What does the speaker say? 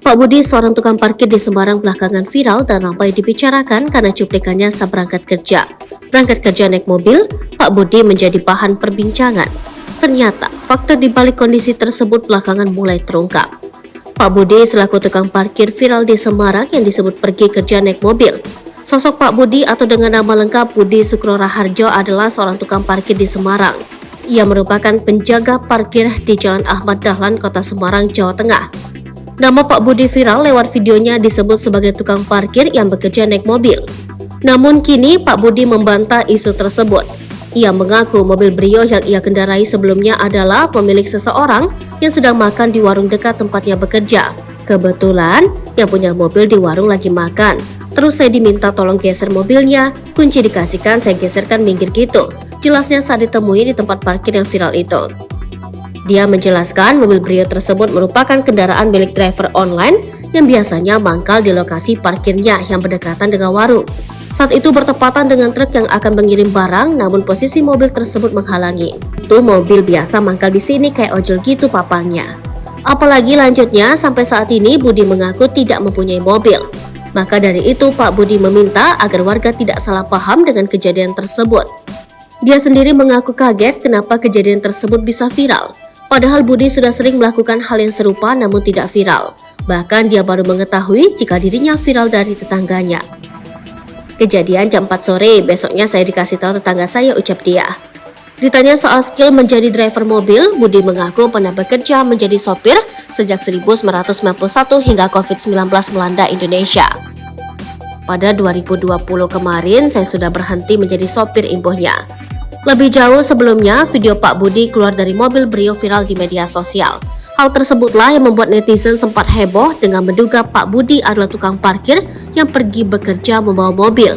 Pak Budi, seorang tukang parkir di Semarang, belakangan viral dan ramai dibicarakan karena cuplikannya saat berangkat kerja. Berangkat kerja naik mobil, Pak Budi menjadi bahan perbincangan. Ternyata, faktor di balik kondisi tersebut belakangan mulai terungkap. Pak Budi selaku tukang parkir viral di Semarang yang disebut pergi kerja naik mobil. Sosok Pak Budi atau dengan nama lengkap Budi Sukro Raharjo adalah seorang tukang parkir di Semarang. Ia merupakan penjaga parkir di Jalan Ahmad Dahlan, Kota Semarang, Jawa Tengah. Nama Pak Budi viral lewat videonya disebut sebagai tukang parkir yang bekerja naik mobil. Namun kini Pak Budi membantah isu tersebut. Ia mengaku mobil Brio yang ia kendarai sebelumnya adalah pemilik seseorang yang sedang makan di warung dekat tempatnya bekerja. Kebetulan yang punya mobil di warung lagi makan. Terus saya diminta tolong geser mobilnya, kunci dikasihkan, saya geserkan minggir gitu. Jelasnya saat ditemui di tempat parkir yang viral itu. Dia menjelaskan mobil Brio tersebut merupakan kendaraan milik driver online yang biasanya mangkal di lokasi parkirnya yang berdekatan dengan warung. Saat itu bertepatan dengan truk yang akan mengirim barang, namun posisi mobil tersebut menghalangi. Itu mobil biasa mangkal di sini kayak ojol gitu paparnya. Apalagi lanjutnya sampai saat ini Budi mengaku tidak mempunyai mobil. Maka dari itu Pak Budi meminta agar warga tidak salah paham dengan kejadian tersebut. Dia sendiri mengaku kaget kenapa kejadian tersebut bisa viral. Padahal Budi sudah sering melakukan hal yang serupa namun tidak viral. Bahkan dia baru mengetahui jika dirinya viral dari tetangganya. Kejadian jam 4 sore, besoknya saya dikasih tahu tetangga saya, ucap dia. Ditanya soal skill menjadi driver mobil, Budi mengaku pernah bekerja menjadi sopir sejak 1991 hingga COVID-19 melanda Indonesia. Pada 2020 kemarin, saya sudah berhenti menjadi sopir, imbuhnya. Lebih jauh sebelumnya, video Pak Budi keluar dari mobil Brio viral di media sosial. Hal tersebutlah yang membuat netizen sempat heboh dengan menduga Pak Budi adalah tukang parkir yang pergi bekerja membawa mobil.